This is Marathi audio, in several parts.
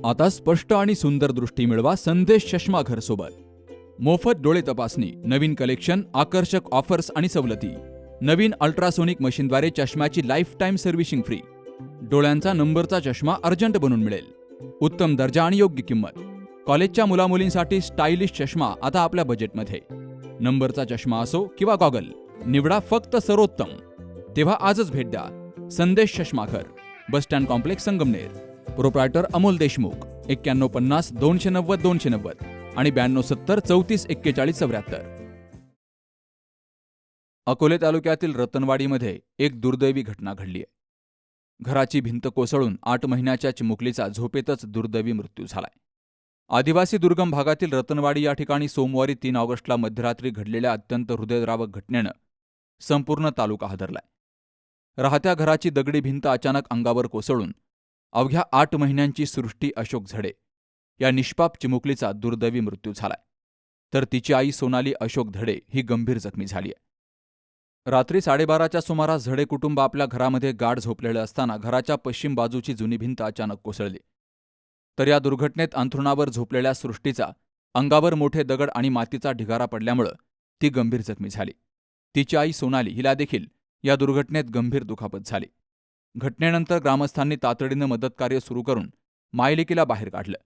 आता स्पष्ट आणि सुंदर दृष्टी मिळवा संदेश चष्माघर सोबत. मोफत डोळे तपासणी, नवीन कलेक्शन, आकर्षक ऑफर्स आणि सवलती. नवीन अल्ट्रासोनिक मशीनद्वारे चष्म्याची लाईफ टाईम सर्व्हिसिंग फ्री. डोळ्यांचा नंबरचा चष्मा अर्जंट बनून मिळेल. उत्तम दर्जा आणि योग्य किंमत. कॉलेजच्या मुलामुलींसाठी स्टायलिश चष्मा आता आपल्या बजेटमध्ये. नंबरचा चष्मा असो किंवा गॉगल, निवडा फक्त सर्वोत्तम. तेव्हा आजच भेट द्या Sandesh Chashmaghar, bus stand complex, Sangamner. Proprietor Amol Deshmukh. 9150 290 290 आणि 9270 34 41 74. अकोले तालुक्यातील रतनवाडीमध्ये एक दुर्दैवी घटना घडली आहे. घराची भिंत कोसळून 8 महिन्याच्या चिमुकलीचा झोपेतच दुर्दैवी मृत्यू झालाय. आदिवासी दुर्गम भागातील रतनवाडी या ठिकाणी सोमवारी 3 ऑगस्टला मध्यरात्री घडलेल्या अत्यंत हृदयद्रावक घटनेनं संपूर्ण तालुका हादरलाय. राहत्या घराची दगडी भिंत अचानक अंगावर कोसळून अवघ्या 8 महिन्यांची सृष्टी अशोक झडे या निष्पाप चिमुकलीचा दुर्दैवी मृत्यू झालाय. तर तिची आई सोनाली अशोक झडे ही गंभीर जखमी झाली आहे. रात्री 12:30च्या सुमारास झडे कुटुंब आपल्या घरामध्ये गाढ झोपलेलं असताना घराच्या पश्चिम बाजूची जुनी भिंत अचानक कोसळली. तर या दुर्घटनेत अंथरुणावर झोपलेल्या सृष्टीचा अंगावर मोठे दगड आणि मातीचा ढिगारा पडल्यामुळं ती गंभीर जखमी झाली. तिची आई सोनाली हिला देखील या दुर्घटनेत गंभीर दुखापत झाली. घटनेनंतर ग्रामस्थांनी तातडीनं मदतकार्य सुरू करून मायलेकीला बाहेर काढलं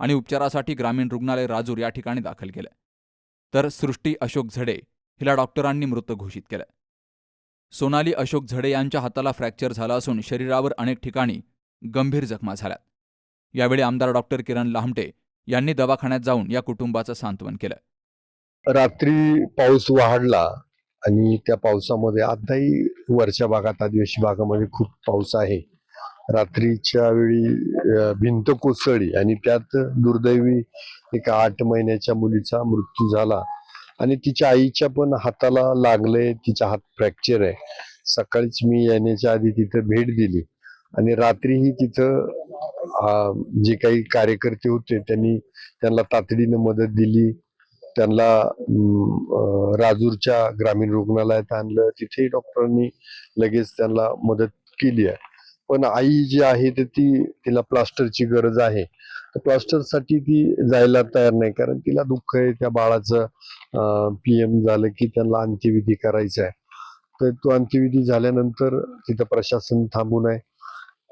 आणि उपचारासाठी ग्रामीण रुग्णालय राजूर या ठिकाणी दाखल केलं. तर सृष्टी अशोक झडे हिला डॉक्टरांनी मृत घोषित केलं. सोनाली अशोक झडे यांच्या हाताला फ्रॅक्चर झाला असून शरीरावर अनेक ठिकाणी गंभीर जखमा झाल्यात. यावेळी आमदार डॉक्टर किरण लामटे यांनी दवाखान्यात जाऊन या कुटुंबाचं सांत्वन केलं. रात्री पाऊस वाढला आणि त्या पावसामध्ये आताही वरच्या भागात आदिवासी भागामध्ये खूप पाऊस आहे. रात्रीच्या वेळी भिंत कोसळली आणि त्यात दुर्दैवी एका 8 महिन्याच्या मुलीचा मृत्यू झाला आणि तिच्या आईच्या पण हाताला लागले, तिचा हात फ्रॅक्चर आहे. सकाळीच मी येण्याच्या आधी तिथं भेट दिली आणि रात्रीही तिथं जे काही कार्यकर्ते होते त्यांना तातडीनं मदत दिली. त्यांना राजूरच्या ग्रामीण रुग्णालयात आणलं. तिथेही डॉक्टरांनी लगेच त्यांना मदत केली आहे. पण आई जी आहे तर तिला प्लास्टरची गरज आहे. प्लास्टरसाठी ती जायला तयार नाही, कारण तिला दुःख आहे. त्या बाळाचं PM झालं की त्यांना अंत्यविधी करायचा आहे. तर तो अंत्यविधी झाल्यानंतर तिथं प्रशासन थांबून आहे.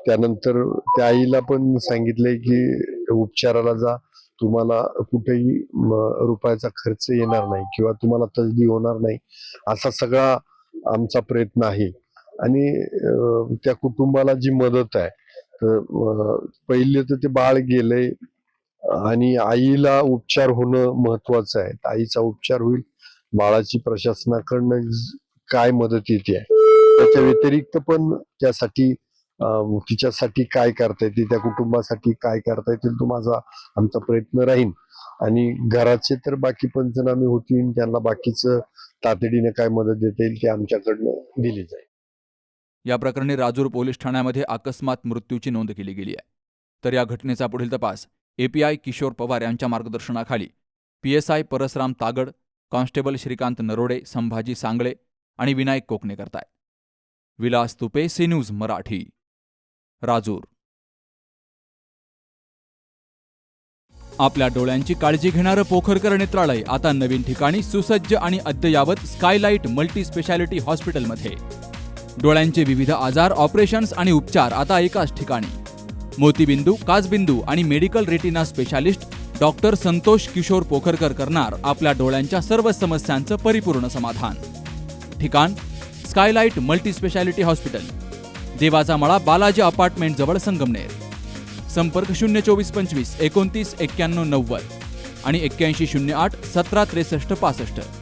त्यानंतर त्या आईला पण सांगितलंय की उपचाराला जा, तुम्हाला कुठेही रुपयाचा खर्च येणार नाही किंवा तुम्हाला तसदी होणार नाही, असा सगळा आमचा प्रयत्न आहे. आणि त्या कुटुंबाला जी मदत आहे, तर पहिले तर ते बाळ गेलंय आणि आईला उपचार होणं महत्वाचं आहे. आईचा उपचार होईल. बाळाची प्रशासनाकडनं काय मदत येते त्याच्या व्यतिरिक्त पण त्यासाठी तिच्यासाठी काय करता येते, त्या कुटुंबासाठी काय करता येतील, तो आमचा प्रयत्न राहील. आणि घराचे तर बाकी पंचनामे होतील, त्यांना बाकीचं तातडीने काय मदत देता येईल ते आमच्याकडनं दिली जाईल. या प्रकरणी राजूर पोलीस ठाण्यामध्ये अकस्मात मृत्यूची नोंद केली गेली आहे. तर या घटनेचा पुढील तपास API किशोर पवार यांच्या मार्गदर्शनाखाली PSI परसराम तागड, कॉन्स्टेबल श्रीकांत नरोडे, संभाजी सांगळे आणि विनायक कोकणे करतायत. Vilas Tupe, C news Marathi, Rajur. आपल्या डोळ्यांची काळजी घेणारं पोखरकर नेत्रालय आता नवीन ठिकाणी सुसज्ज आणि अद्ययावत स्कायलाइट मल्टी स्पेशालिटी हॉस्पिटलमध्ये. डोळ्यांचे विविध आजार, ऑपरेशन्स आणि उपचार आता एकाच ठिकाणी. मोतीबिंदू, काचबिंदू आणि medical retina specialist doctor Santosh Kishor Pokharkar करणार आपल्या डोळ्यांच्या सर्व समस्यांचं परिपूर्ण समाधान. ठिकाण स्कायलाइट मल्टी स्पेशालिटी हॉस्पिटल, देवाचा मळा, बालाजी अपार्टमेंट जवळ, संगमनेर. संपर्क 02425 29 91 90 आणि 8108 17 63 65.